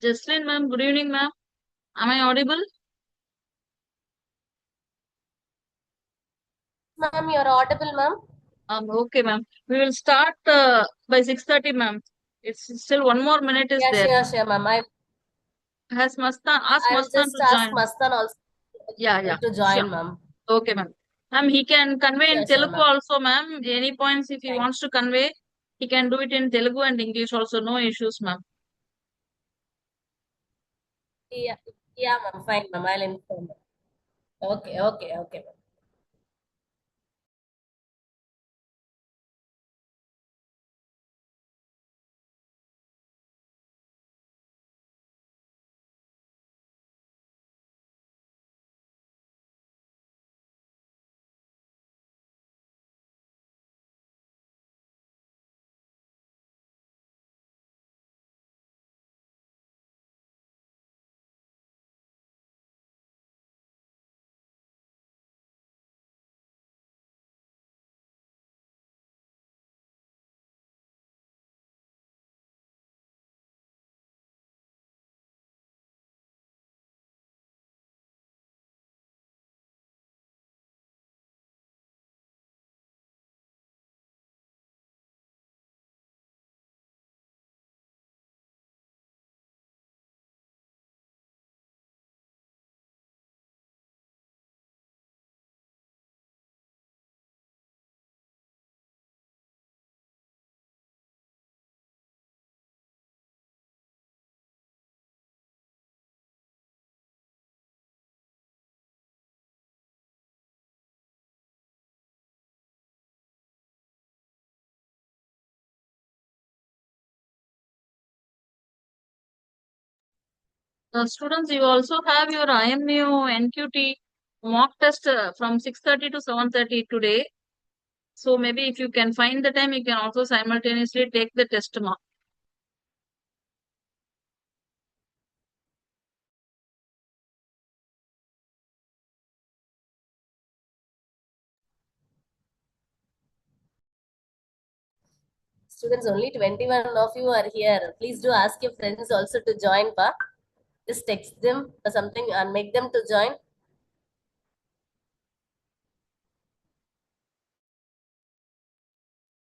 Jesslyn ma'am, good evening ma'am. Am I audible? Ma'am, you're audible, ma'am. Okay ma'am. We will start by 6:30 ma'am. It's still 1 more minute is Yeah, there. sure, ma'am. Ask I will Mastan just to ask join. Mastan also Yeah. to Sure. join, ma'am. Okay ma'am. Ma'am, he can convey in Sure, Telugu ma'am. also ma'am. Any points if he Thank wants to convey, he can do it in Telugu and English also. No issues ma'am. Yeah, yeah, ma'am. Fine, ma'am. I'll inform. Okay, ma'am. Students, you also have your IMU NQT mock test from 6:30 to 7:30 today. So maybe if you can find the time, you can also simultaneously take the test mark. Students, only 21 of you are here. Please do ask your friends also to join, pa. Just text them or something and make them to join.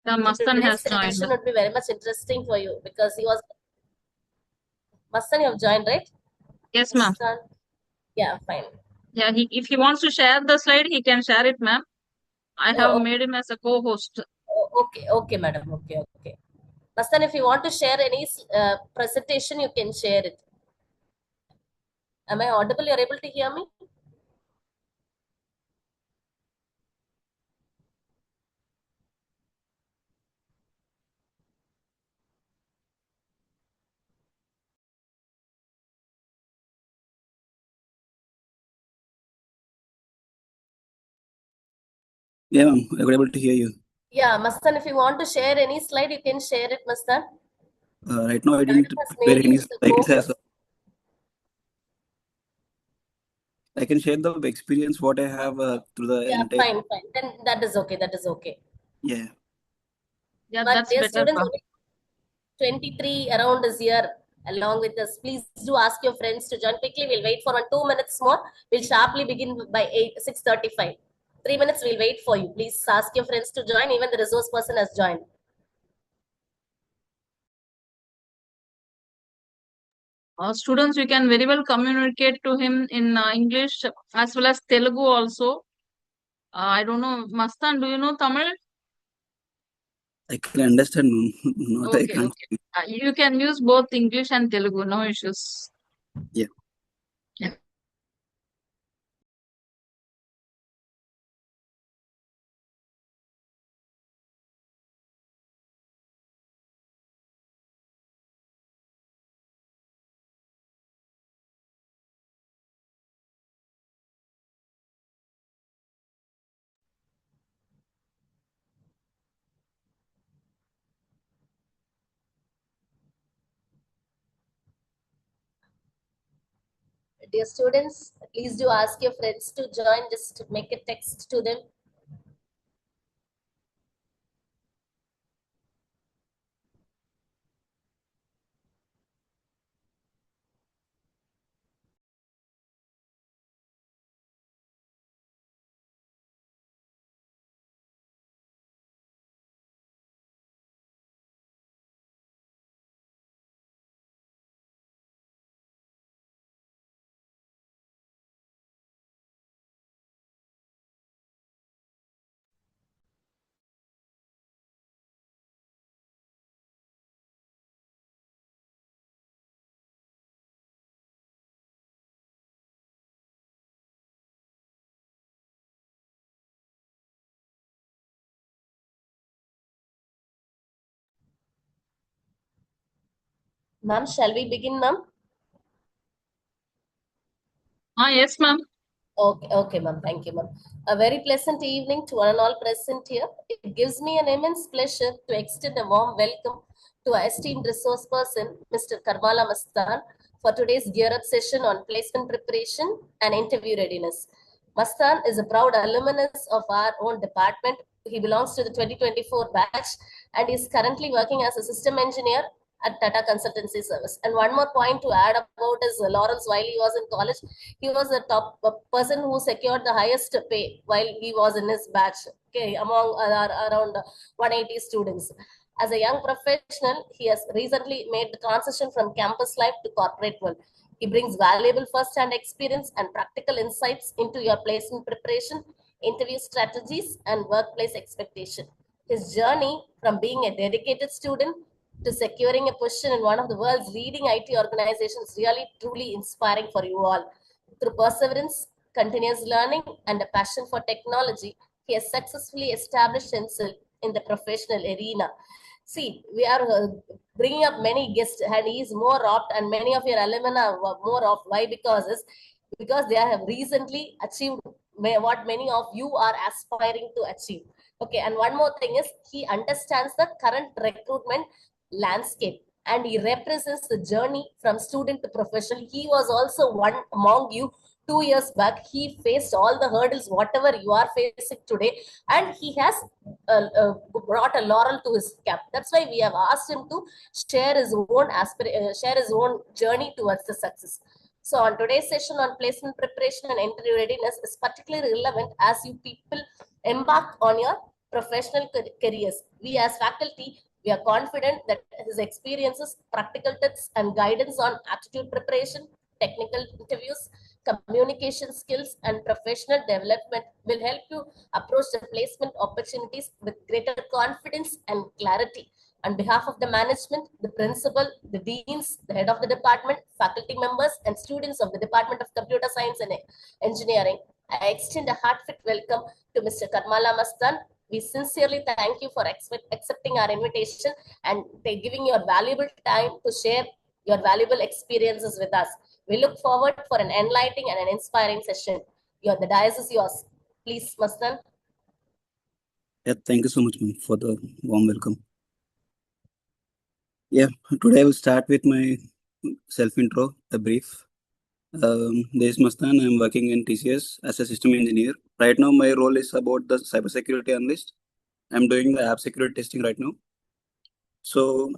The Mastan Today's has joined. session would be very much interesting for you because he was Mastan, you have joined, right? Yes, ma'am. Mastan. Yeah, fine. Yeah, if he wants to share the slide, he can share it, ma'am. I have Oh, made him as a co-host. okay, madam. Okay. Mastan, if you want to share any presentation, you can share it. Am I audible? You're able to hear me? Yeah, ma'am. I was able to hear you. Yeah, Mastan, if you want to share any slide, you can share it, Mastan. Right now, I Madam didn't has prepare made any you the slides as co-host. well. I can share the experience what I have through the Yeah, entire. fine. Then that is okay. That is okay. Yeah. Yeah, But that's dear better, students, ma'am. only 23 around is here along with us. Please do ask your friends to join quickly. We'll wait for 2 minutes more. We'll sharply begin by 6:35. 3 minutes we'll wait for you. Please ask your friends to join. Even the resource person has joined. Students, you can very well communicate to him in English as well as Telugu also. I don't know, Mastan, do you know Tamil? I can understand, ma'am. Not I Okay. can't. You can use both English and Telugu, no issues. Yeah. Yeah. Dear students, please do ask your friends to join. Just make a text to them. Ma'am, shall we begin, ma'am? Yes, ma'am. Okay, ma'am. Thank you, ma'am. A very pleasant evening to one and all present here. It gives me an immense pleasure to extend a warm welcome to our esteemed resource person, Mr. Karamalla Masthan, for today's Gear Up session on placement preparation and interview readiness. Masthan is a proud alumnus of our own department. He belongs to the 2024 batch and is currently working as a system engineer at Tata Consultancy Service. And one more point to add about is Lawrence, while he was in college, he was the top person who secured the highest pay while he was in his batch, okay, among around 180 students. As a young professional, he has recently made the transition from campus life to corporate world. He brings valuable first-hand experience and practical insights into your placement preparation, interview strategies, and workplace expectation. His journey from being a dedicated student to securing a position in one of the world's leading IT organizations is really truly inspiring for you all. Through perseverance, continuous learning, and a passion for technology, he has successfully established himself in the professional arena. See, we are bringing up many guests, and he is more opt, and many of your alumni are more opt. Why? Because they have recently achieved what many of you are aspiring to achieve. Okay, and one more thing is he understands the current recruitment landscape and he represents the journey from student to professional. He was also one among you 2 years back. He faced all the hurdles, whatever you are facing today, and he has brought a laurel to his cap. That's why we have asked him to share his own journey towards the success. So, on today's session on placement preparation and interview readiness is particularly relevant as you people embark on your professional careers. We, as faculty, we are confident that his experiences, practical tips, and guidance on aptitude preparation, technical interviews, communication skills, and professional development will help you approach the placement opportunities with greater confidence and clarity. On behalf of the management, the principal, the deans, the head of the department, faculty members, and students of the Department of Computer Science and Engineering, I extend a heartfelt welcome to Mr. Karamalla Masthan. We sincerely thank you for accepting our invitation and giving your valuable time to share your valuable experiences with us. We look forward for an enlightening and an inspiring session. The dais is yours. Please, Masthan. Yeah, thank you so much, ma'am, for the warm welcome. Yeah, today I will start with my self-intro, a brief. This is Masthan. I'm working in TCS as a system engineer. Right now, my role is about the cybersecurity analyst. I'm doing the app security testing right now. So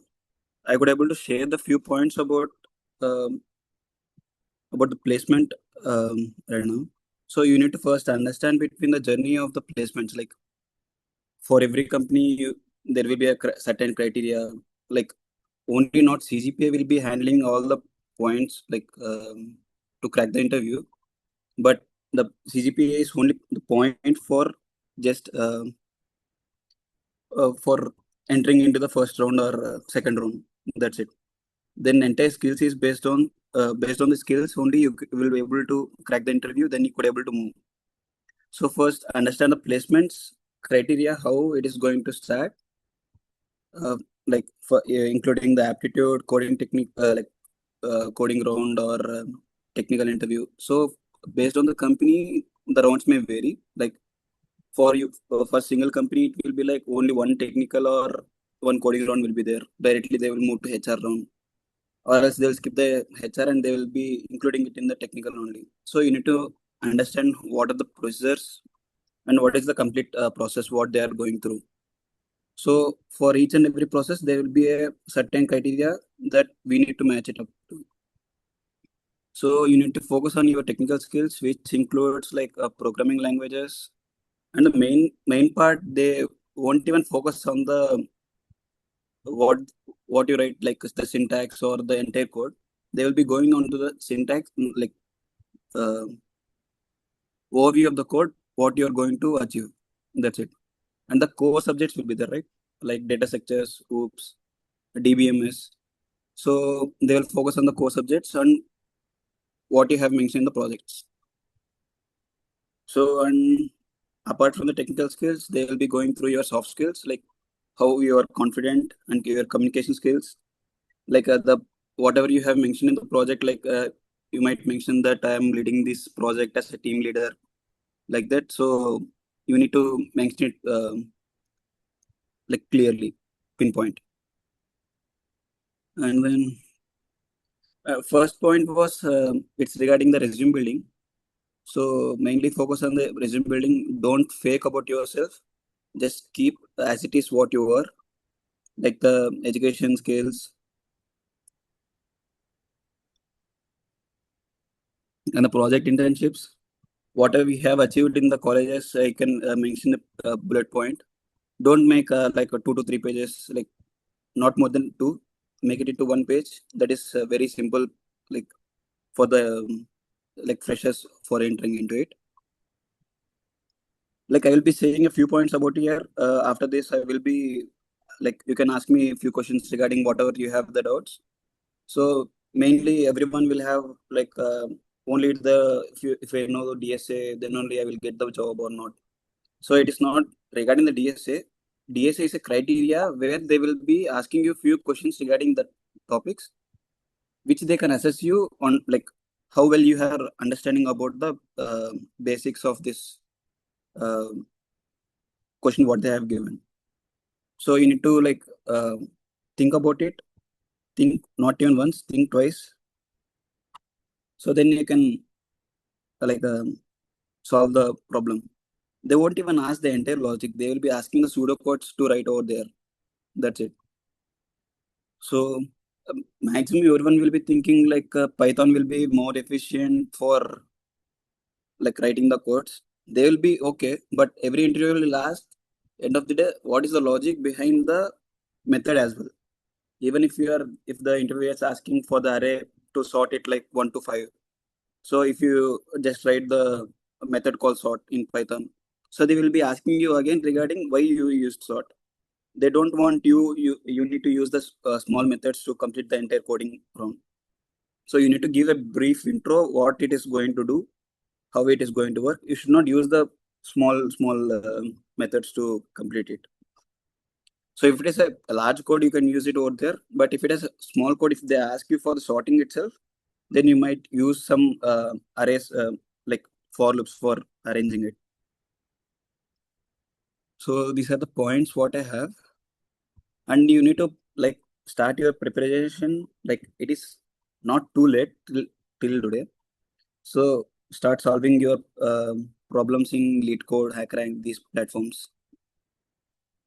I could able to share the few points um, about the placement right now. So you need to first understand between the journey of the placements. Like for every company, there will be a certain criteria. Like only not CGPA will be handling all the points like to crack the interview, but the CGPA is only the point for just for entering into the first round or second round. That's it. Then entire skills is based on the skills only you will be able to crack the interview. Then you could able to move. So first understand the placements criteria, how it is going to start. Like for including the aptitude coding technique, coding round or technical interview. So based on the company, the rounds may vary. Like for you, for single company, it will be like only one technical or one coding round will be there. Directly they will move to HR round, or else they will skip the HR and they will be including it in the technical only. So you need to understand what are the procedures and what is the complete process what they are going through. So for each and every process, there will be a certain criteria that we need to match it up to. So you need to focus on your technical skills, which includes like programming languages. And the main part, they won't even focus on the what what you write, like the syntax or the entire code. They will be going on to the syntax, like uh, overview of the code, what you are going to achieve. That's it. And the core subjects will be there, right? Like data structures, OOPS, DBMS. So they will focus on the core subjects and what you have mentioned in the projects. So, and apart from the technical skills, they will be going through your soft skills, like how you are confident and your communication skills. Like the whatever you have mentioned in the project, like you might mention that I am leading this project as a team leader, like that. So you need to mention it like clearly, pinpoint. And then first point was it's regarding the resume building. So mainly focus on the resume building. Don't fake about yourself. Just keep as it is what you were, like the education skills and the project internships. Whatever we have achieved in the colleges, I can mention a bullet point. Don't make like a 2 to 3 pages, like not more than two. Make it into one page. That is very simple, like for the like freshers for entering into it. Like I will be saying a few points about here. After this, I will be like you can ask me a few questions regarding whatever you have the doubts. So mainly everyone will have like only the if I know the DSA, then only I will get the job or not. So it is not regarding the DSA. DSA is a criteria where they will be asking you few questions regarding the topics, which they can assess you on like how well you have understanding about the basics of this uh, question what they have given. So you need to like think about it. Think not even once, think twice. So then you can like solve the problem. They won't even ask the entire logic. They will be asking the pseudocodes to write over there. That's it. So maximum everyone will be thinking like Python will be more efficient for like writing the codes. They will be okay, but every interview will ask end of the day what is the logic behind the method as well. Even if the interviewer is asking for the array to sort it like 1 to 5. So if you just write the method called sort in Python, so they will be asking you again regarding why you used sort. They don't want you need to use the small methods to complete the entire coding prompt. So you need to give a brief intro what it is going to do, how it is going to work. You should not use the small methods to complete it. So if it is a large code, you can use it over there. But if it is a small code, if they ask you for the sorting itself, then you might use some arrays like for loops for arranging it. So these are the points what I have. And you need to like start your preparation. Like it is not too late till today. So start solving your problems in lead code, hackrank, these platforms.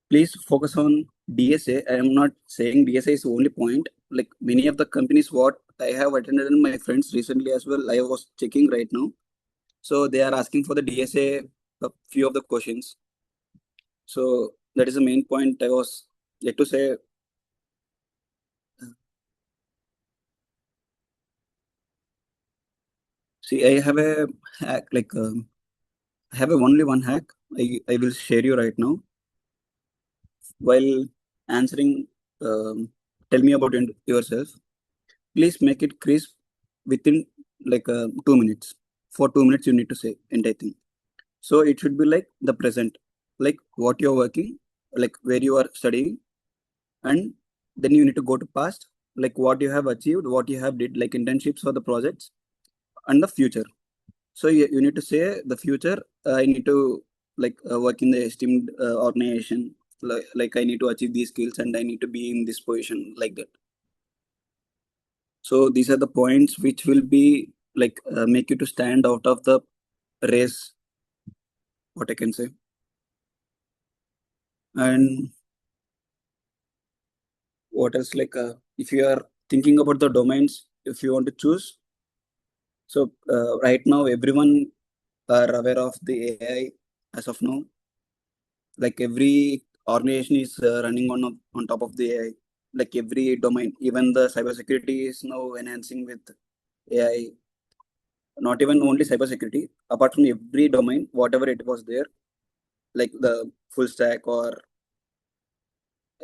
Please focus on DSA. I am not saying DSA is the only point. Like many of the companies what I have attended and my friends recently as well, I was checking right now. So they are asking for the DSA a few of the questions. So that is the main point I was yet to say. See, I have a hack, like I have a only one hack. I will share you right now. While answering, tell me about yourself. Please make it crisp within like 2 minutes. For 2 minutes, you need to say entire thing. So it should be like the present, like what you're working, like where you are studying, and then you need to go to past, like what you have achieved, what you have did, like internships for the projects, and the future. So you need to say the future. I need to like work in the esteemed organization. Like I need to achieve these skills and I need to be in this position like that. So these are the points which will be like make you to stand out of the race. What I can say. And what else? Like if you are thinking about the domains, if you want to choose. So right now everyone are aware of the AI as of now. Like every organization is running on top of the AI. Like every domain, even the cybersecurity is now enhancing with AI. Not even only cybersecurity, apart from every domain, whatever it was there, like the full stack or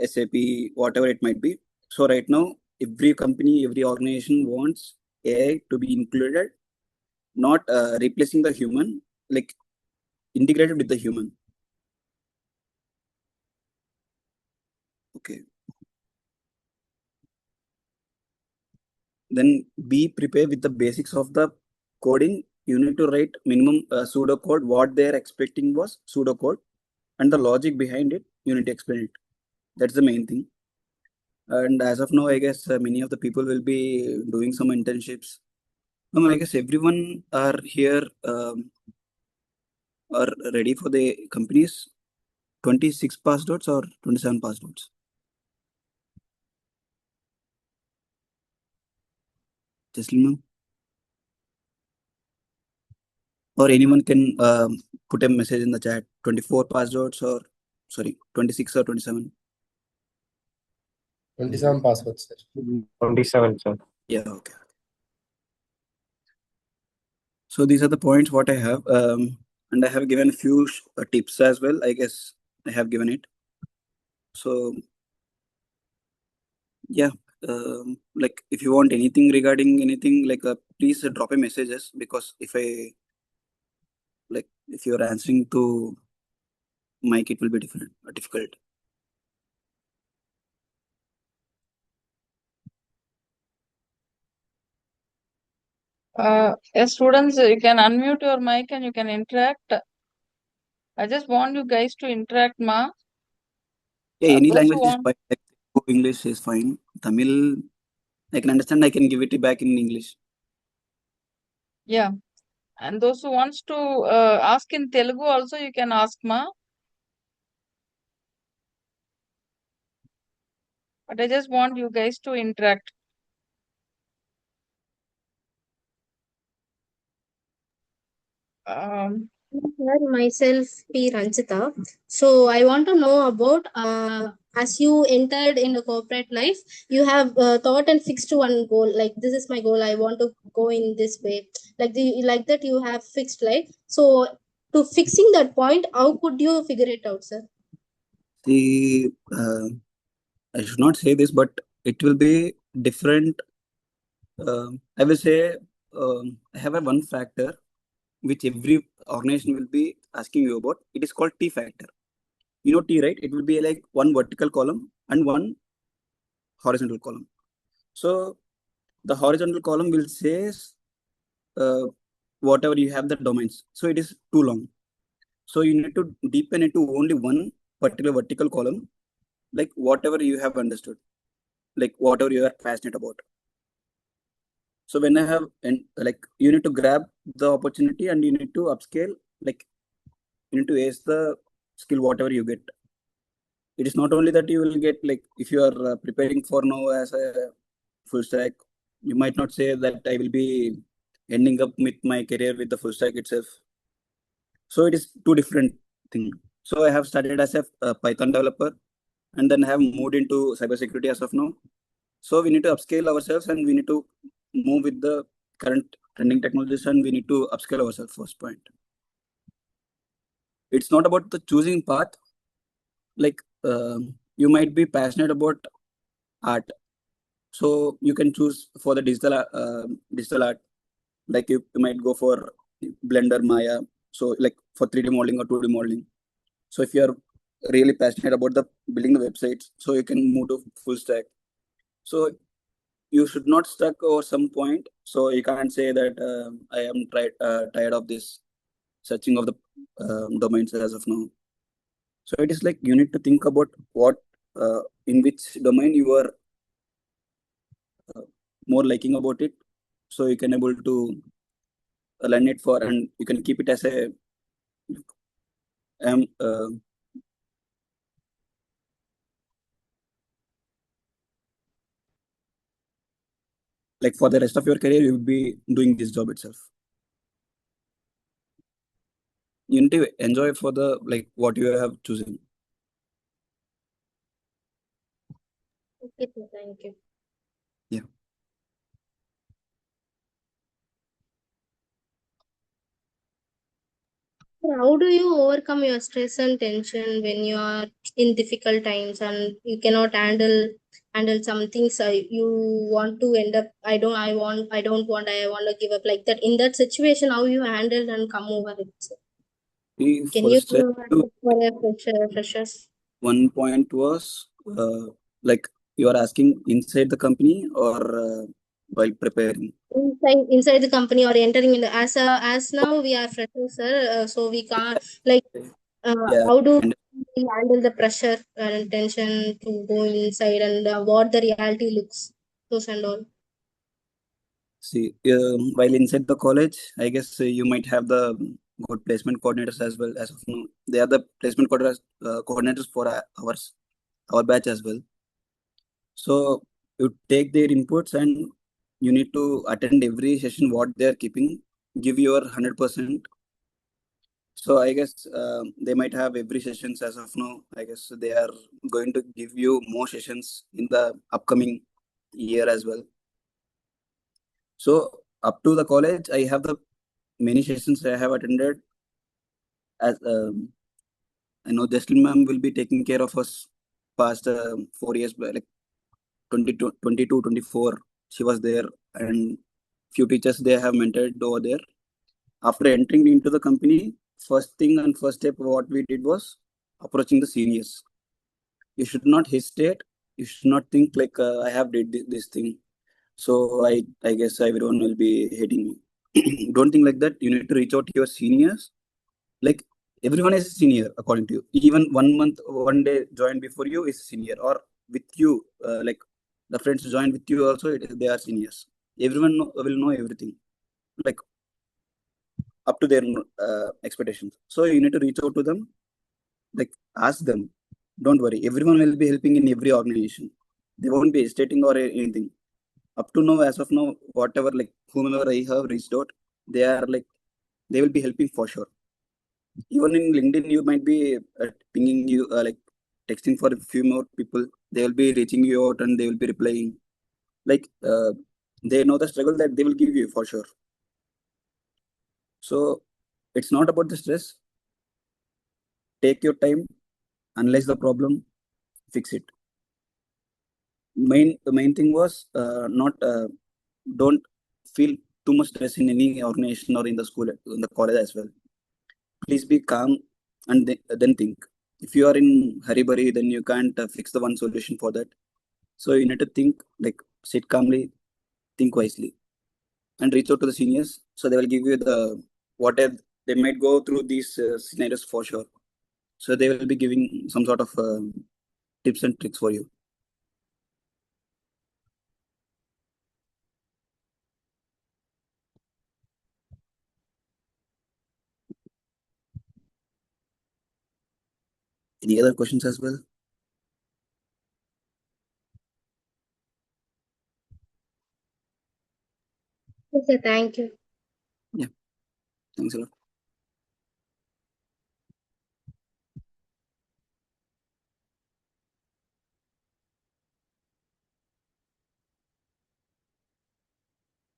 SAP, whatever it might be. So right now, every company, every organization wants AI to be included, not replacing the human, like integrated with the human. Okay. then be prepared with the basics of the coding. You need to write minimum pseudocode. What they are expecting was pseudocode, and the logic behind it, you need to explain it. That's the main thing. And as of now, I guess many of the people will be doing some internships. I guess everyone are here are ready for the companies. 26 passed outs or 27 passed outs? Jasleen ma'am? Or anyone can put a message in the chat. 24 passed outs or sorry, 26 or 27? 27 passwords, sir. 27, sir. Yeah, okay. So these are the points what I have. And I have given a few tips as well. I guess I have given it. So yeah, like if you want anything regarding anything, like please drop a messages, because if you're answering to mic, it will be difficult. Yes, students, you can unmute your mic and you can interact. I just want you guys to interact, ma. Yeah, any Those who language is want- fine. Like, English is fine. Tamil, I can understand. I can give it back in English. Yeah. And those who wants to ask in Telugu also, you can ask, ma. But I just want you guys to interact. Sir, myself P. Ranjita. So I want to know about as you entered in the corporate life, you have thought and fixed one goal. Like this is my goal. I want to go in this way. Like that you have fixed, right? So to fixing that point, how could you figure it out, sir? See, I should not say this, but it will be different. I will say I have a one factor which every organization will be asking you about. It is called T factor. You know T, right? It will be like one vertical column and one horizontal column. So the horizontal column will say whatever you have the domains. So it is too long. So you need to deepen into only one particular vertical column, like whatever you have understood, like whatever you are passionate about. So when I have, and like you need to grab the opportunity and you need to upscale, like you need to ace the skill whatever you get. It is not only that you will get, like if you are preparing for now as a full stack, you might not say that I will be ending up with my career with the full stack itself. So it is two different things. So I have started as a Python developer and then have moved into cybersecurity as of now. So we need to upscale ourselves and we need to move with the current trending technologies and we need to upscale ourselves first point. It's not about the choosing path. Like you might be passionate about art. So you can choose for the digital art. Like you might go for Blender, Maya. So like for 3D modeling or 2D modeling. So if you are really passionate about the building the websites, so you can move to full stack. So you should not stuck over some point. So you can't say that I am tired of this searching of the domains as of now. So it is like you need to think about what in which domain you are more liking about it. So you can able to learn it for, and you can keep it as a um, uh, like for the rest of your career, you will be doing this job itself. You need to enjoy for the like what you have chosen. Okay, sir, thank you. Yeah. Sir, how do you overcome your stress and tension when you are in difficult times and you cannot handle some things you want to end up I want to give up like that. In that situation, how you handle and come over it, sir? Can For you stress, for a freshers? one point was like you are asking inside the company or while preparing? Inside the company or entering in the as now we are freshers, sir. So we can't like Yeah, how do and we handle the pressure and tension to go inside and what the reality looks, those and all. see, while inside the college, I guess you might have the good placement coordinators as well. As of now, they are the placement coordinators for our batch as well. So you take their inputs and you need to attend every session what they are keeping, give your 100%. So I guess they might have every sessions as of now. I guess they are going to give you more sessions in the upcoming year as well. So up to the college, I have the many sessions I have attended. As I know, Justin ma'am will be taking care of us past 4 years, like 22, 22, 24. She was there, and few teachers they have mentored over there. After entering into the company, first thing and first step what we did was approaching the seniors. You should not hesitate. You should not think like I have did this thing. So I guess everyone will be hating me. Don't think like that. You need to reach out to your seniors. Like everyone is a senior according to you. Even 1 month, 1 day joined before you is senior, or with you, like the friends joined with you also. They are seniors. Everyone will know everything. Like up to their expectations. So you need to reach out to them, like ask them. Don't worry, everyone will be helping in every organization. They won't be hesitating or anything. Up to now, as of now, whatever like whomever I have reached out, they are like they will be helping for sure. Even in LinkedIn, you might be pinging you like texting for a few more people. They will be reaching you out and they will be replying. Like they know the struggle that they will give you for sure. So it's not about the stress. Take your time, analyze the problem, fix it. The main thing was not don't feel too much stress in any organization or in the school, in the college as well. Please be calm and then think. If you are in hurry burry, then you can't fix the one solution for that. So you need to think, like sit calmly, think wisely, and reach out to the seniors. So they will give you the whatever they might go through these scenarios for sure. So they will be giving some sort of tips and tricks for you. Any other questions as well? Yes, sir, thank you. Yeah, thanks a lot.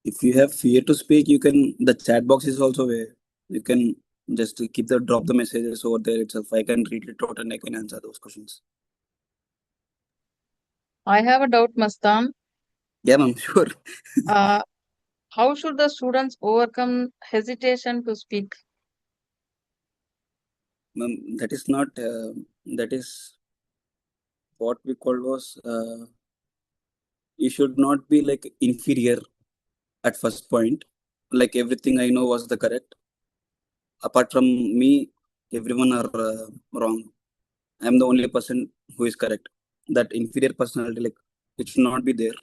If you have fear to speak, you can. The chat box is also where you can just keep the drop the messages over there itself. I can read it out and I can answer those questions. I have a doubt, Mastan. Yeah, ma'am. Sure. Uh, how should the students overcome hesitation to speak? Ma'am, that is not. That is what we call was. You should not be like inferior at first point. Like everything I know was the correct. Apart from me, everyone are wrong. I'm the only person who is correct. That inferior personality, like it should not be there.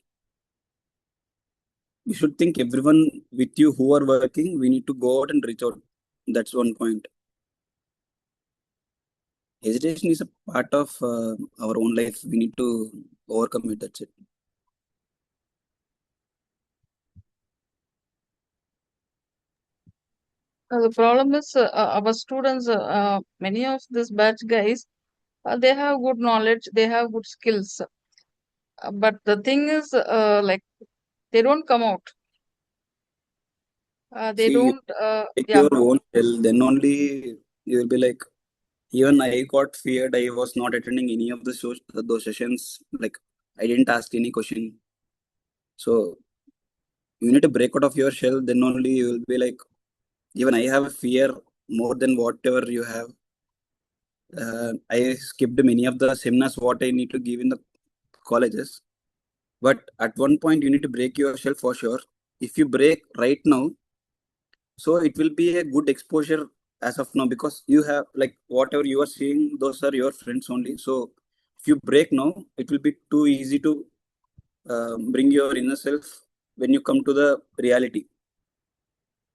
You should think everyone with you who are working, we need to go out and reach out. That's one point. Hesitation is a part of our own life. We need to overcome it. That's it. The problem is our students, many of this batch guys, they have good knowledge, they have good skills. But the thing is, like, they don't come out. They See, you don't, take yeah. your own hell, then only you will be like, even I got feared. I was not attending any of the those sessions. Like I didn't ask any question. So you need to break out of your shell, then only you will be like, even I have a fear more than whatever you have. I skipped many of the seminars what I need to give in the colleges. But at one point you need to break yourself for sure. If you break right now, so it will be a good exposure as of now, because you have like whatever you are seeing, those are your friends only. So if you break now, it will be too easy to bring your inner self when you come to the reality.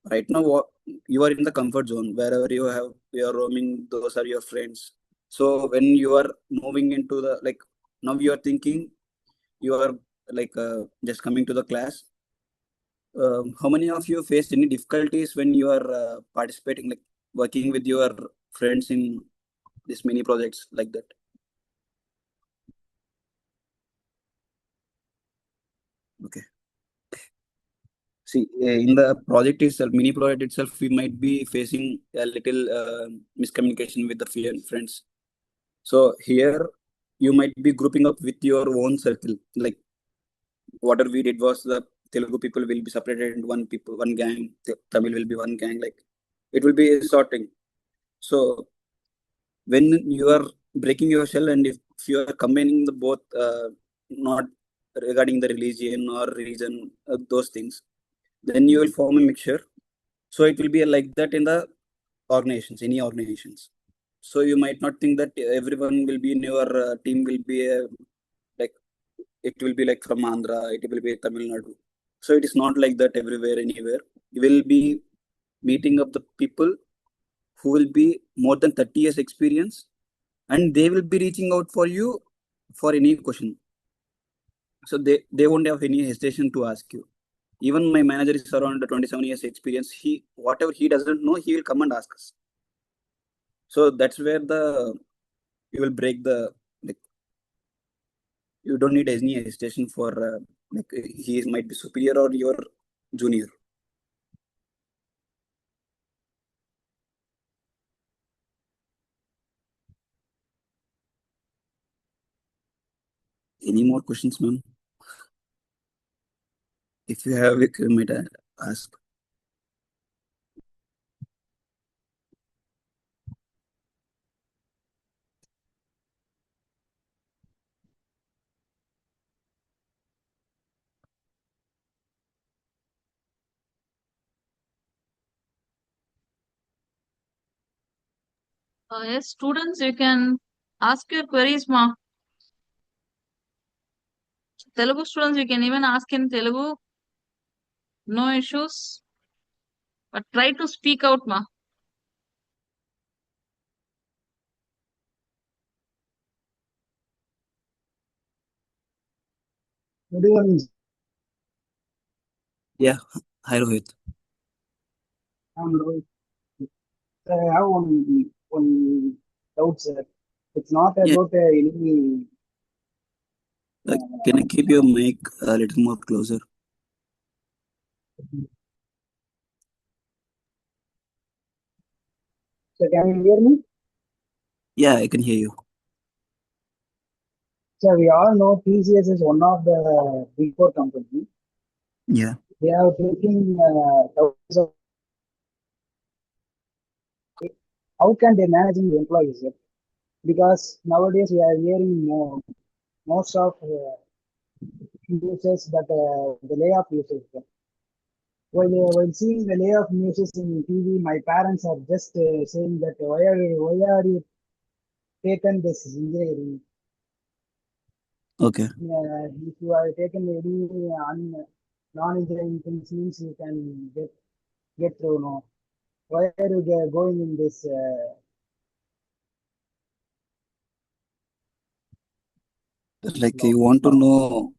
Right now, you are in the comfort zone. Wherever you are roaming, those are your friends. So when you are moving into the like, now you are thinking, you are like just coming to the class. How many of you faced any difficulties when you are participating, like working with your friends in these mini projects like that? Okay. See, in the project itself, mini project itself, we might be facing a little miscommunication with the friends. So here, you might be grouping up with your own circle. Like whatever we did was the Telugu people will be separated into one gang. Tamil will be one gang. Like it will be sorting. So when you are breaking your shell, and if you are combining the both, not regarding the religion or region, those things, then you will form a mixture. So it will be like that in the organizations, any organizations. So you might not think that everyone will be in your team will be like, it will be like from Andhra, it will be Tamil Nadu. So it is not like that everywhere, anywhere. You will be meeting up the people who will be more than 30 years experience, and they will be reaching out for you for any question. So they won't have any hesitation to ask you. Even my manager is around 27 years experience. He, whatever he doesn't know, he will come and ask us. So that's where you will break the, like, you don't need any hesitation for like he might be superior or your junior. Any more questions, ma'am? If you have, you might ask. Yes, students, you can ask your queries, ma. Telugu students, you can even ask in Telugu. No issues. But try to speak out, ma. Good evening. Yeah. Hi, Rohit. I'm Rohit. I have one doubt, sir. It's not Yeah. about any. Can you keep your mic a little more closer? So can you hear me? Yeah, I can hear you. So we all know TCS is one of the big four companies. Yeah. They are taking thousands of. How can they managing the employees, sir? Because nowadays we are hearing most of users that the layoff users. While seeing the layoff news in TV, my parents are just saying that why are you taken this engineering? Okay. If you are taken any non-engineering things, means you can get through. No, why are you going in this? Like you want to know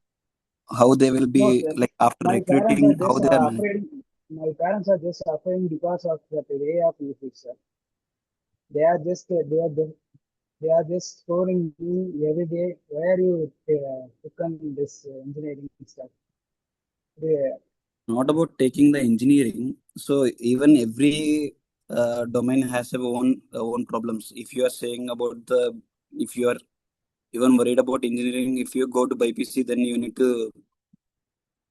how they will No, be sir. like after My parents are recruiting, how just they are managing. afraid. My parents are just suffering because of the way of usage, sir. They are just they are just scoring me every day. Where you took on this engineering stuff? They, Not about taking the engineering. So even every domain has a own problems. If you are saying about the, if you are even worried about engineering, if you go to BPC, then you need to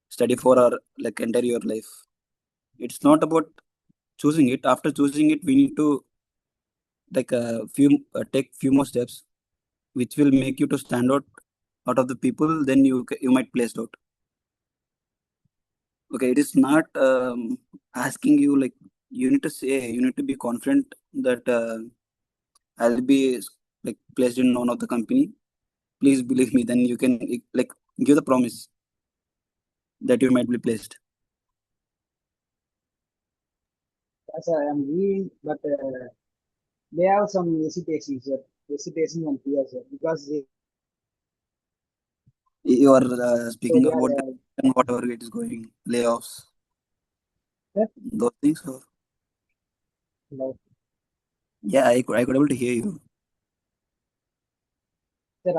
study for our like entire your life. It's not about choosing it. After choosing it, we need to like take few more steps which will make you to stand out out of the people, then you might placed out. Okay, it is not asking you like you need to say, you need to be confident that I'll be like placed in one of the company. Please believe me. Then you can like give the promise that you might be placed. As I am reading, but they have some hesitations, sir. Hesitation and fear, sir, because You are so speaking they about the are and whatever it is going layoffs, uh, those things. Or like, yeah, I could able to hear you. sir,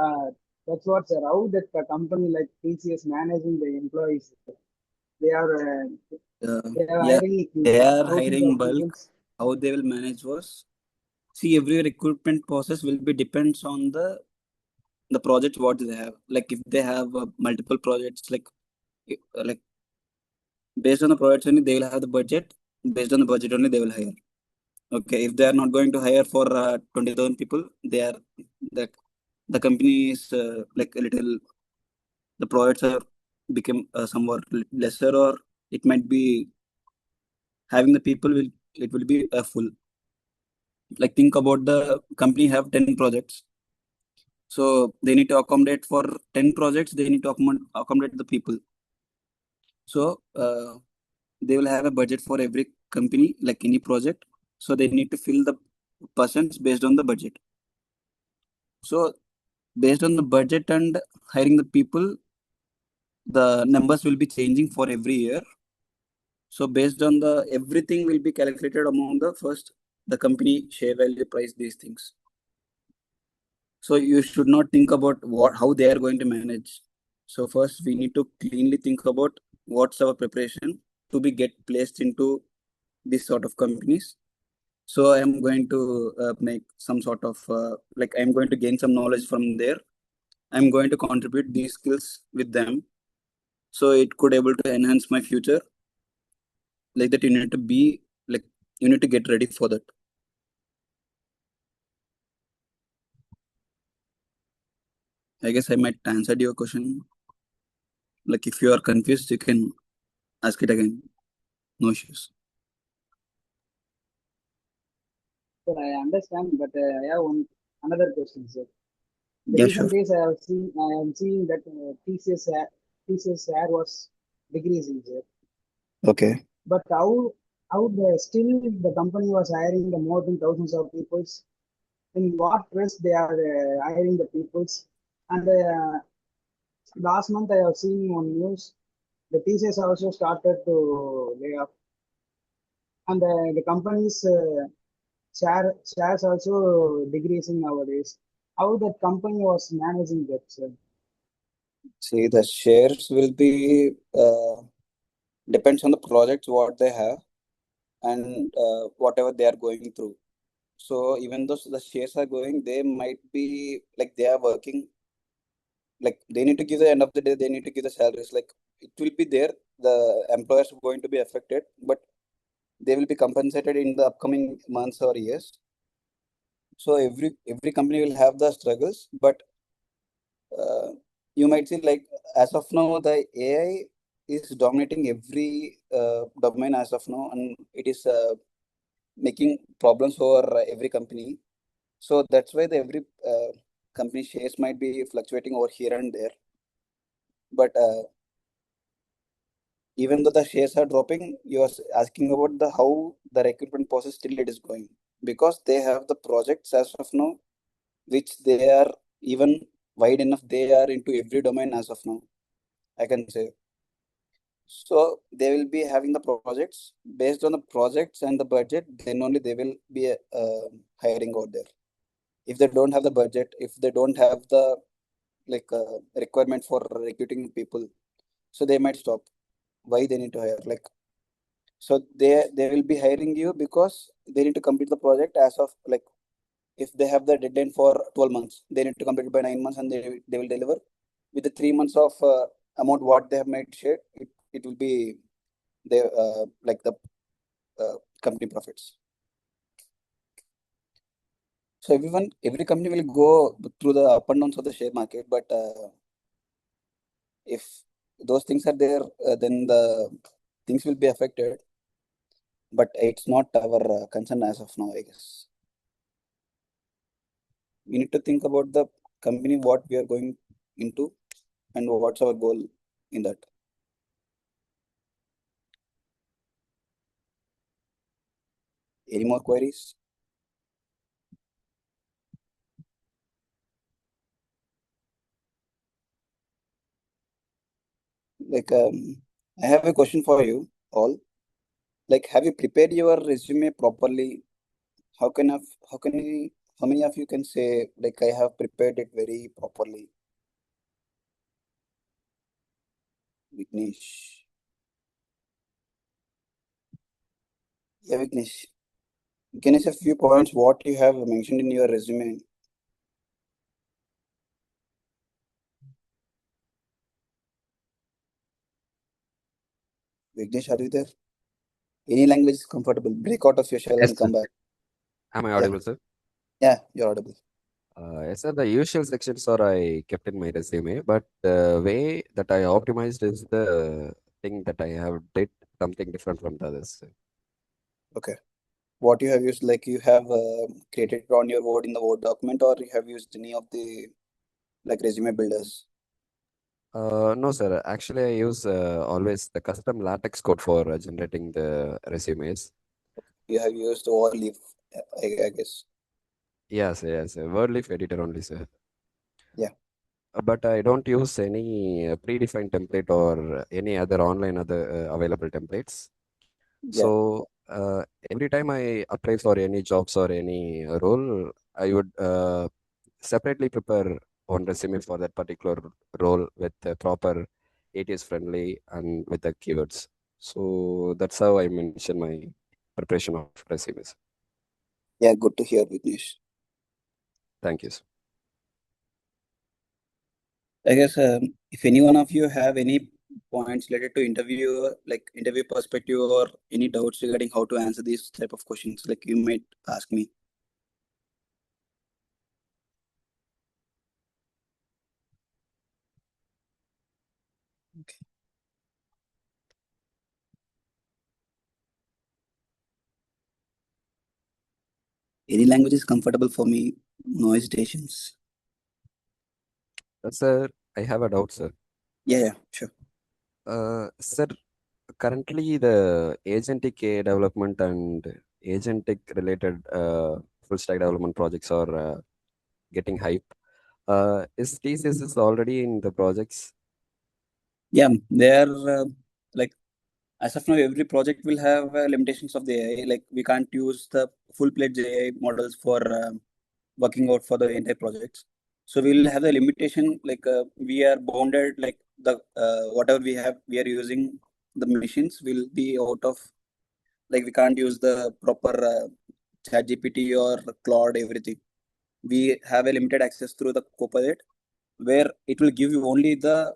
that's what, sir. How that a company like TCS managing the employees, they are they are Yeah, hiring they are thousands hiring of people. bulk. How they will manage was, see, every recruitment process will be depends on the project what they have. Like if they have multiple projects, like based on the projects only they will have the budget. Based on the budget only they will hire. Okay, if they are not going to hire for 20,000 people, they are the the company is like a little, the projects are become somewhat lesser, or it might be having the people will, it will be full. Like think about the company have 10 projects, so they need to accommodate for 10 projects, they need to accommodate the people. So they will have a budget for every company, like any project, so they need to fill the persons based on the budget. So based on the budget and hiring the people, the numbers will be changing for every year. So based on the everything will be calculated among the first, the company share value price, these things. So you should not think about what how they are going to manage. So first we need to cleanly think about what's our preparation to be get placed into this sort of companies. So I am going to make some sort of like I'm going to gain some knowledge from there. I'm going to contribute these skills with them, so it could able to enhance my future. Like that, you need to be like, you need to get ready for that. I guess I might answer your question. Like if you are confused, you can ask it again. No issues. Sir, I understand, but I have one another question, sir. The Yeah, sure. recent days I am seeing that TCS share was decreasing, sir. Okay. But how still the company was hiring the more than thousands of peoples? In what trust they are hiring the peoples? And last month I have seen on news the TCS also started to lay off, and the company's shares also decreasing nowadays. How that company was managing that, sir? See, the shares will be depends on the projects what they have, and whatever they are going through. So even though the shares are going, they might be like they are working. Like they need to give the end of the day, they need to give the salaries. Like it will be there. The employers are going to be affected, but they will be compensated in the upcoming months or years. So every company will have the struggles, but uh, you might see like as of now the AI is dominating every domain as of now, and it is making problems for every company. So that's why the every company shares might be fluctuating over here and there. But even though the shares are dropping, you are asking about the how the recruitment process still it is going, because they have the projects as of now, which they are even wide enough. They are into every domain as of now, I can say. So they will be having the projects based on the projects and the budget. Then only they will be hiring out there. If they don't have the budget, if they don't have the like requirement for recruiting people, so they might stop. Why they need to hire? Like so they will be hiring you because they need to complete the project as of like, if they have the deadline for 12 months, they need to complete it by 9 months, and they will deliver with the 3 months of amount what they have made shared. It will be they like the company profits. So every company will go through the up and downs of the share market, but If those things are there, then the things will be affected. But it's not our concern as of now, I guess. We need to think about the company, what we are going into, and what's our goal in that. Any more queries? Like, I have a question for you all. Like, have you prepared your resume properly? How can have how can you how many of you can say like I have prepared it very properly? Vignesh. Yeah, Vignesh. Can you say a few points what you have mentioned in your resume? Vignesh, are you there? Any language is comfortable. Break out of your shell Yes, and sir. come back. Am I Yeah. audible, sir? Yeah, you're audible. Yes, sir. The usual sections are I kept in my resume, but the way that I optimized is the thing that I have did something different from the others, sir. Okay. What you have used, like you have created it on your Word in the Word document, or you have used any of the like resume builders? No, sir. Actually, I use always the custom LaTeX code for generating the resumes. You have used Overleaf, I guess. Yes, yes. WordLeaf editor only, sir. Yeah. But I don't use any predefined template or any other online other available templates. Yeah. So every time I apply for any jobs or any role, I would separately prepare one resume for that particular role with the proper ATS friendly and with the keywords. So that's how I mention my preparation of resumes. Yeah, good to hear, Vignesh. Thank you, sir. I guess if any one of you have any points related to interview, like interview perspective, or any doubts regarding how to answer these type of questions, like you might ask me. Okay. Any language is comfortable for me. No hesitations. Sir, I have a doubt, sir. Yeah, sure. Sir, currently the agentic AI development and agentic related full stack development projects are getting hype. Is TCS is already in the projects? Yeah, they are like as of now, every project will have limitations of the AI. Like we can't use the full-fledged AI models for working out for the entire projects. So we will have the limitation. Like we are bounded. Like the whatever we have, we are using the machines will be out of. Like we can't use the proper chat GPT or Claude everything. We have a limited access through the Copilot, where it will give you only the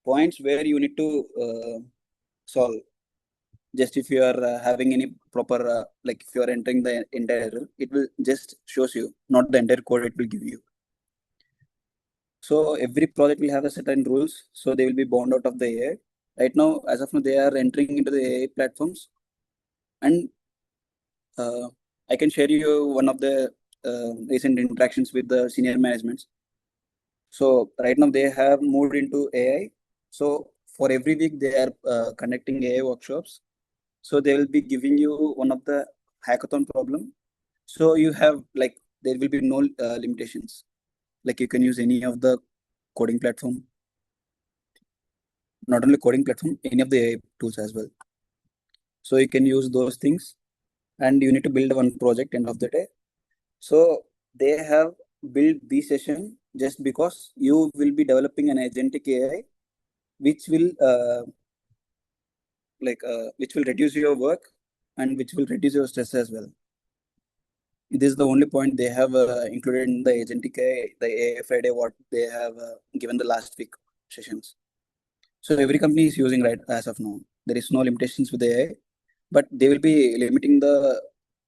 points where you need to solve. Just if you are having any proper like if you are entering the entire error, it will just shows you, not the entire code it will give you. So every project will have a certain rules, so they will be bound out of the AI. Right now, as of now, they are entering into the AI platforms, and uh, I can share you one of the recent interactions with the senior management. So right now they have moved into AI. So for every week they are conducting AI workshops. So they will be giving you one of the hackathon problem. So you have like there will be no limitations. Like you can use any of the coding platform, not only coding platform, any of the AI tools as well. So you can use those things, and you need to build one project end of the day. So they have built this session just because you will be developing an agentic AI, which will which will reduce your work and which will reduce your stress as well. This is the only point they have included in the agentic AI, the AI Friday, what they have given the last week sessions. So every company is using right as of now. There is no limitations with AI, but they will be limiting the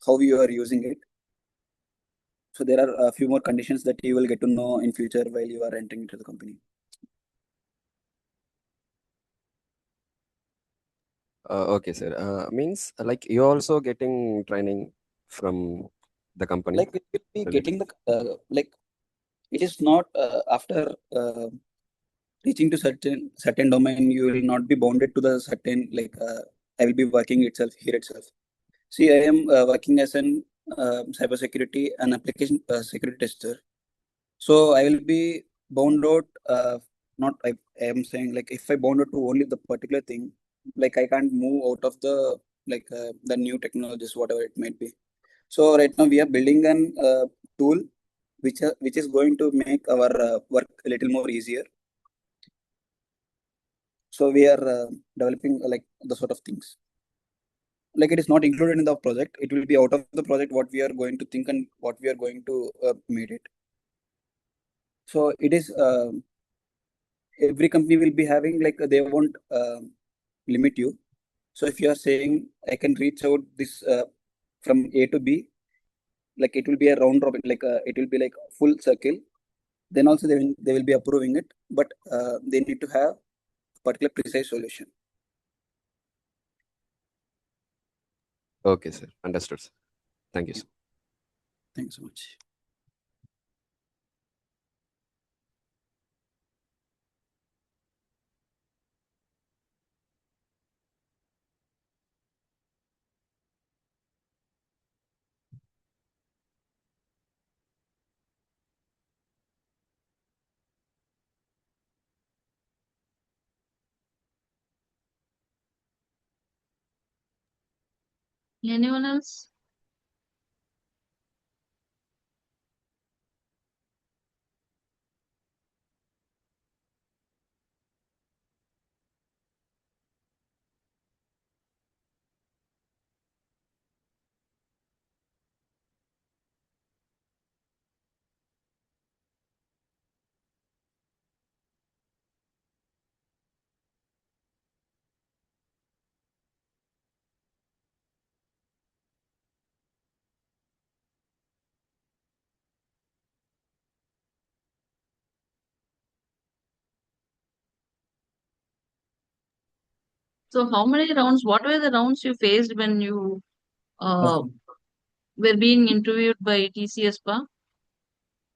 how you are using it. So there are a few more conditions that you will get to know in future while you are entering into the company. Okay, sir. Means like you're also getting training from the company Like it will be related. getting the like it is not after reaching to certain domain, you will not be bounded to the certain like I will be working itself here itself. See, I am working as an cybersecurity and application security tester. So I will be bound out. Not I am saying like if I bound out to only the particular thing, like I can't move out of the new technologies, whatever it might be. So right now we are building an tool which is going to make our work a little more easier. So we are developing like the sort of things. Like it is not included in the project. It will be out of the project what we are going to think and what we are going to made it. So it is every company will be having like they won't limit you. So if you are saying I can reach out this from A to B, like it will be a round robin, like it will be like full circle. Then also they will be approving it, but they need to have a particular precise solution. Okay, sir. Understood, sir. Thank you, Yeah. sir. Thanks so much. Anyone else? So how many rounds? What were the rounds you faced when you uh, were being interviewed by TCS pa?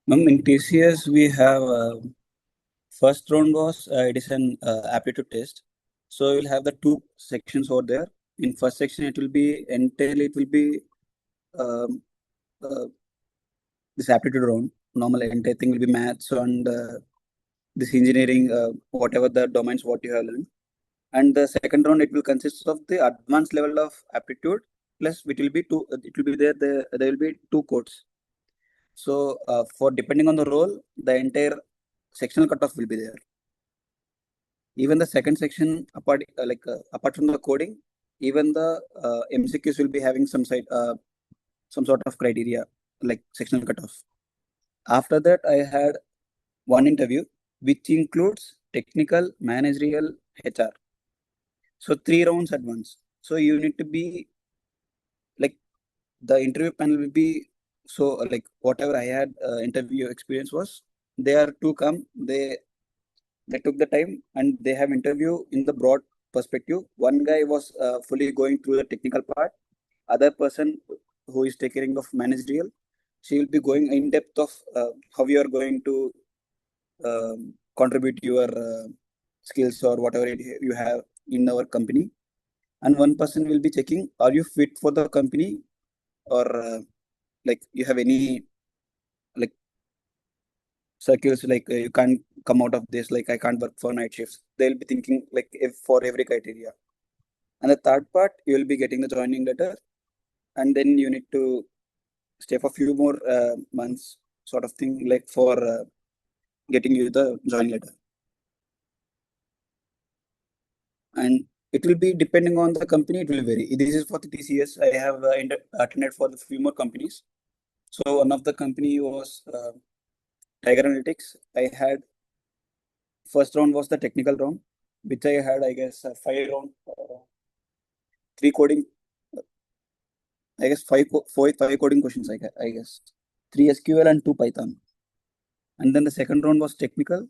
Ma'am, in TCS we have first round was it is an aptitude test. So we'll have the two sections over there. In first section it will be entirely it will be um, uh, this aptitude round. Normal entire thing will be maths and this engineering, whatever the domains what you have learned. And the second round it will consist of the advanced level of aptitude plus it will be two. It will be there will be two codes. So for depending on the role, the entire sectional cutoff will be there. Even the second section apart from the coding, even the MCQs will be having some sort of criteria like sectional cutoff. After that, I had one interview which includes technical, managerial, HR. So three rounds at once. So you need to be like the interview panel will be so like whatever I had interview experience was they are to come they took the time and they have interview in the broad perspective. One guy was fully going through the technical part. Other person who is taking of managerial, she will be going in depth of how you are going to contribute your skills or whatever you have in our company. And one person will be checking, are you fit for the company or like you have any like circles like you can't come out of this like I can't work for night shifts. They'll be thinking like if for every criteria. And the third part, you will be getting the joining letter, and then you need to stay for a few more months, sort of thing, like for getting you the joining letter. And it will be depending on the company, it will vary. This is for the TCS. I have attended for the few more companies. So one of the company was Tiger Analytics. I had first round was the technical round, which I had, I guess, five round, three coding, I guess five coding questions. I guess three SQL and two Python. And then the second round was technical,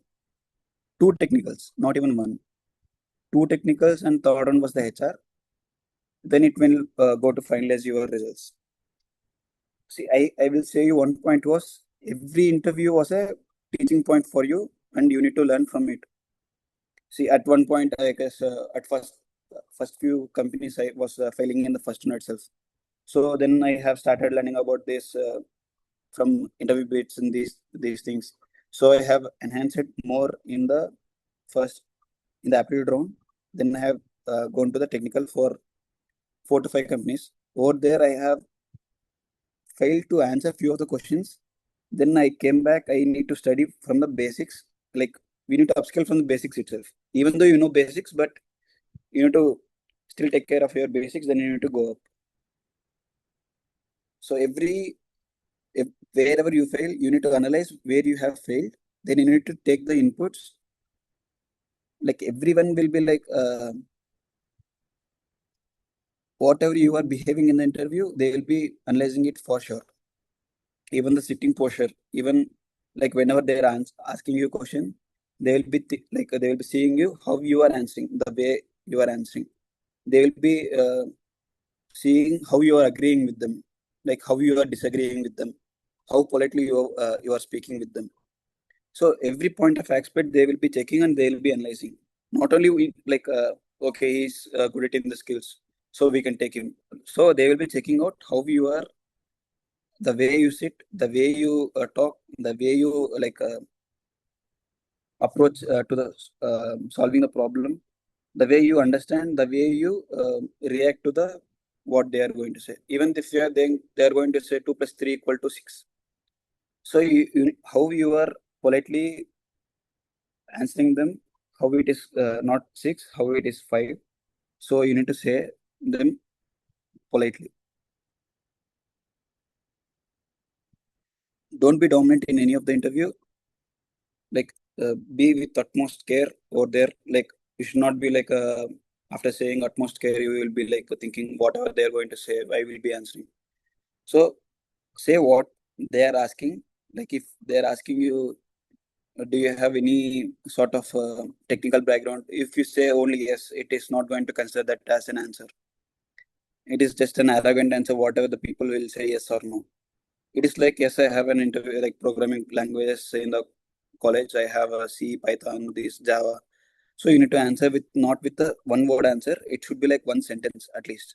two technicals, not even one, two technicals, and third one was the HR. then it will go to finalize your results. See, I will say you one point was every interview was a teaching point for you, and you need to learn from it. See, at one point, I guess at first few companies I was failing in the first one itself. So then I have started learning about this from interview bits and these things. So I have enhanced it more in the first in the aptitude round. Then I have gone to the technical for 4 to 5 companies. Over there, I have failed to answer few of the questions. Then I came back. I need to study from the basics. Like we need to upskill from the basics itself. Even though you know basics, but you need to still take care of your basics. Then you need to go up. So wherever you fail, you need to analyze where you have failed. Then you need to take the inputs. Like everyone will be like whatever you are behaving in the interview, they will be analyzing it for sure. Even the sitting posture, even like whenever they are asking you a question, they will be they will be seeing you how you are answering, the way you are answering. They will be seeing how you are agreeing with them, like how you are disagreeing with them, how politely you are speaking with them. So every point of aspect they will be checking and they will be analyzing. Not only we okay, he's good at in the skills, so we can take him. So they will be checking out how you are, the way you sit, the way you talk, the way you approach to the solving the problem, the way you understand, the way you react to the what they are going to say. Even if they are going to say 2 + 3 = 6. So how you are politely answering them, how it is not 6, how it is 5. So you need to say them politely. Don't be dominant in any of the interview. Like be with utmost care over there. Like you should not be like after saying utmost care, you will be like thinking whatever they are going to say, I will be answering. So say what they are asking. Like if they are asking you, do you have any sort of technical background? If you say only yes, it is not going to consider that as an answer. It is just an arrogant answer, whatever the people will say yes or no. It is like, yes, I have an interview like programming languages in the college. I have a C, Python, this, Java. So you need to answer with not with the one word answer. It should be like one sentence at least.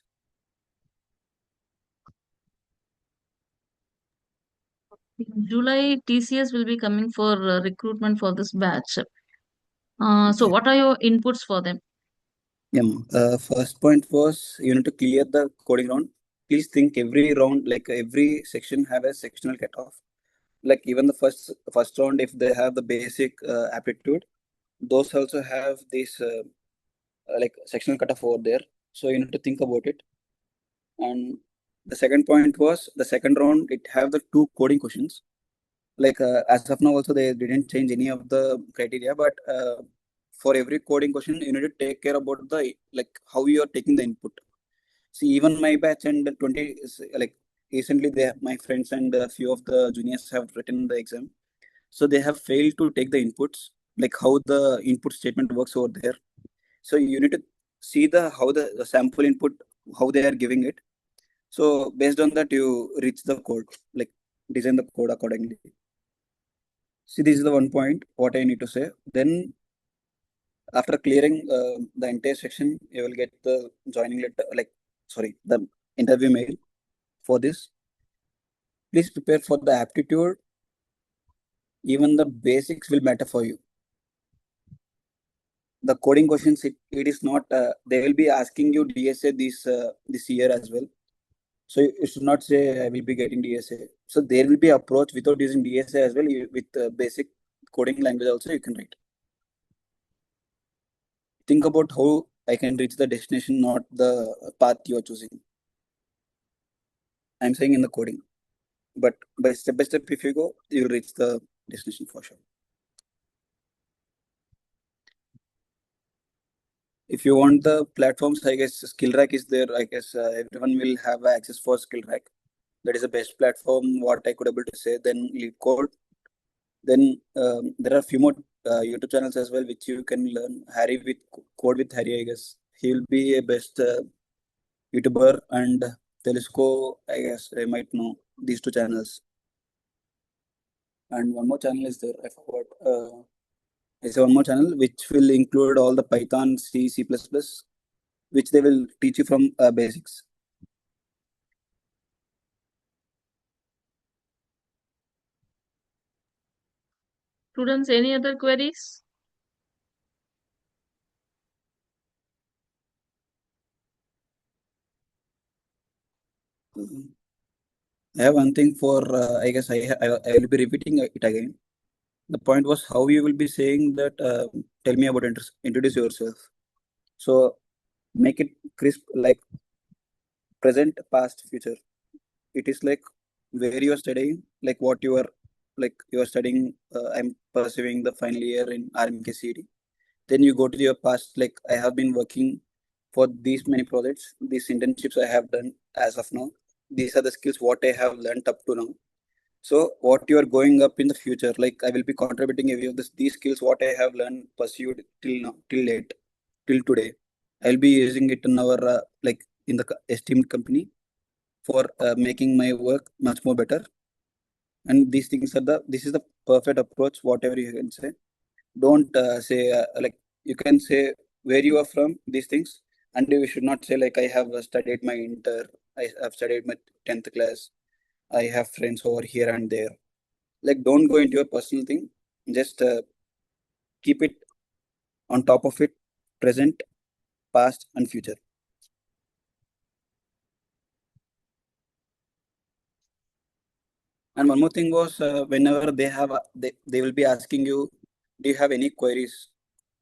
In July, TCS will be coming for recruitment for this batch. So Okay. what are your inputs for them? Yeah. First point was you need to clear the coding round. Please think every round, like every section have a sectional cutoff. Like even the first round, if they have the basic aptitude, those also have this like sectional cutoff over there. So you need to think about it. And the second point was the second round, it have the 2 coding questions. Like as of now, also they didn't change any of the criteria, but for every coding question, you need to take care about the like how you are taking the input. See, even my batch and the 20 is like recently, my friends and a few of the juniors have written the exam. So they have failed to take the inputs, like how the input statement works over there. So you need to see how the sample input, how they are giving it. So based on that, you reach the code, like design the code accordingly. See, this is the one point what I need to say. Then after clearing the entire section, you will get the joining letter, the interview mail for this. Please prepare for the aptitude. Even the basics will matter for you. The coding questions, it is not. They will be asking you DSA this year as well. So you should not say I will be getting DSA. So there will be approach without using DSA as well. With basic coding language also you can write. Think about how I can reach the destination, not the path you are choosing. I'm saying in the coding, but by step, if you go, you'll reach the destination for sure. If you want the platforms, I guess SkillRack is there. I guess everyone will have access for SkillRack. That is the best platform. What I could able to say. Then Lead Code. Then there are a few more YouTube channels as well, which you can learn. Harry with Code with Harry, I guess he will be a best YouTuber and Telesco. I guess I might know these two channels. And one more channel is there. I forgot. There's one more channel which will include all the Python, C, C++, which they will teach you from basics. Students, any other queries? I have one thing for, I guess I will be repeating it again. The point was how you will be saying that, tell me about introduce yourself. So make it crisp, like present, past, future. It is like where you are studying, like what you are, like you are studying. I'm pursuing the final year in RMKCD. Then you go to your past, like I have been working for these many projects, these internships I have done as of now. These are the skills what I have learned up to now. So what you are going up in the future, like I will be contributing every of these skills what I have learned, pursued till now, till late, till today. I'll be using it in our like in the esteemed company for making my work much more better. And these things are this is the perfect approach. Whatever you can say, don't say like you can say where you are from. These things, and you should not say like I have studied my inter, I have studied my 10th class. I have friends over here and there. Like don't go into your personal thing. Just keep it on top of it, present, past, and future. And one more thing was whenever they will be asking you, do you have any queries?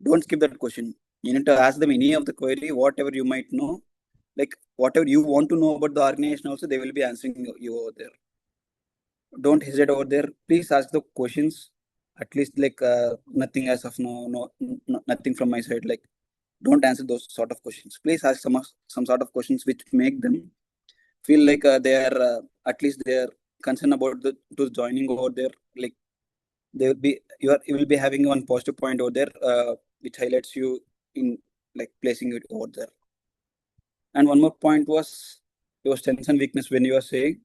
Don't skip that question. You need to ask them any of the query, whatever you might know, like whatever you want to know about the organization. Also, they will be answering you over there. Don't hesitate over there. Please ask the questions. At least like nothing as of nothing from my side. Like don't answer those sort of questions. Please ask some sort of questions which make them feel like they are at least they are concerned about the to joining over there. Like they will be you will be having one positive point over there which highlights you in like placing it over there. And one more point was your strengths and weakness. When you are saying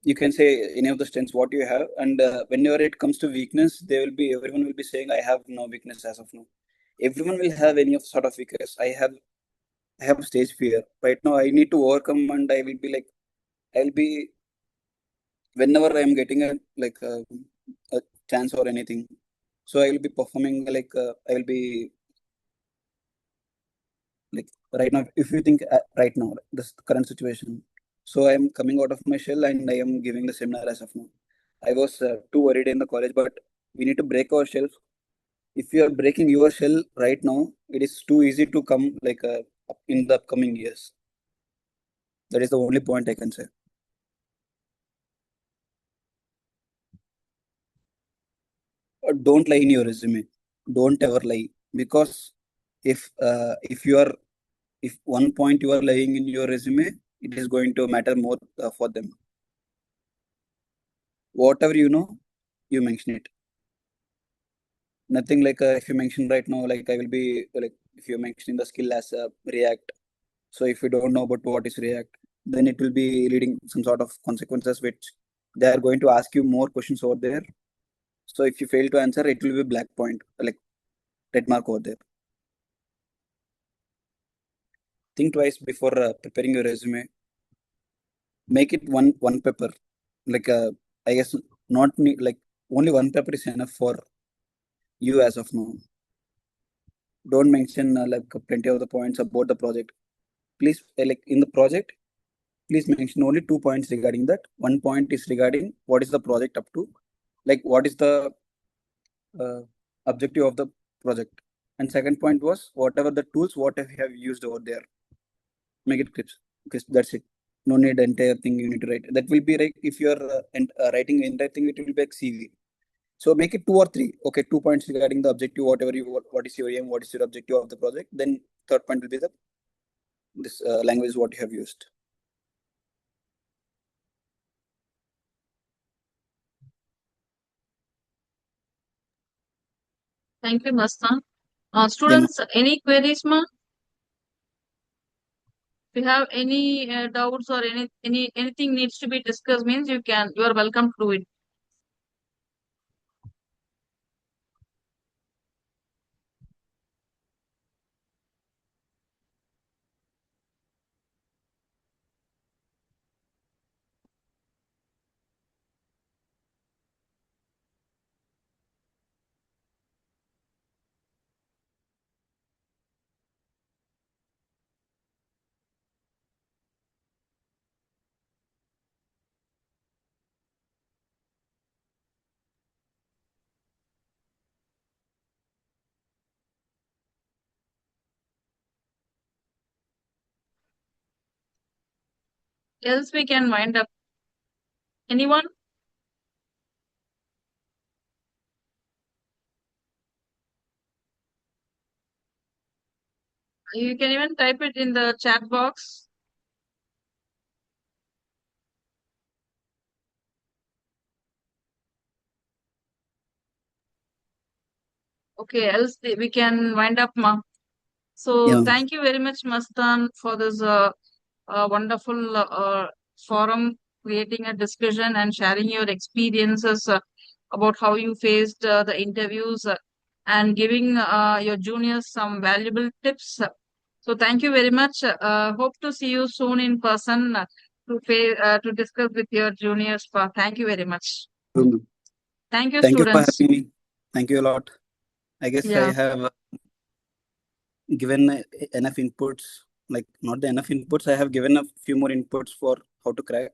you can say any of the strengths what you have, and whenever it comes to weakness, everyone will be saying I have no weakness as of now. Everyone will have any of sort of weakness. I have stage fear right now. I need to overcome, and I will be like I'll be whenever I am getting a chance or anything. So I will be performing like I will be like right now. If you think right now, this current situation, so I am coming out of my shell and I am giving the seminar as of now. I was too worried in the college, but we need to break our shell. If you are breaking your shell right now, it is too easy to come like in the upcoming years. That is the only point I can say. Don't lie in your resume. Don't ever lie, because if you are if one point you are lying in your resume, it is going to matter more for them. Whatever you know, you mention it. Nothing like if you mention right now, like I will be like if you're mentioning the skill as React. So if you don't know about what is React, then it will be leading some sort of consequences which they are going to ask you more questions over there. So if you fail to answer, it will be black point, like red mark over there. Think twice before preparing your resume. Make it one paper. Like I guess not like only one paper is enough for you as of now. Don't mention like plenty of the points about the project. Please like in the project, please mention only 2 points regarding that. One point is regarding what is the project up to, like what is the uh, objective of the project. And second point was whatever the tools what I have used over there. Make it crisp. Crisp, that's it. No need entire thing you need to write. That will be like if you are writing the entire thing, it will be like CV. So make it two or three. Okay, 2 points regarding the objective, whatever what is your aim, what is your objective of the project. Then third point will be the this language what you have used. Thank you, Masthan. Students, any queries, ma? If you have any doubts or anything needs to be discussed, means you are welcome to do it. Else we can wind up. Anyone? You can even type it in the chat box. Okay, else we can wind up, ma. So Yeah. thank you very much, Masthan, for this wonderful forum, creating a discussion and sharing your experiences about how you faced the interviews and giving your juniors some valuable tips. So thank you very much. Hope to see you soon in person to discuss with your juniors. Thank you very much. Thank you, Thank you for students. having me. Thank you a lot. I guess I Yeah. have given enough inputs, like not the enough inputs. I have given a few more inputs for how to crack.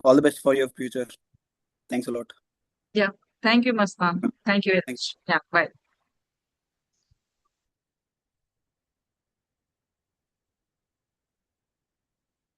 All the best for your future. Thanks a lot. Yeah. Thank you, Masthan. Thank you very Thanks. much. Yeah. Bye.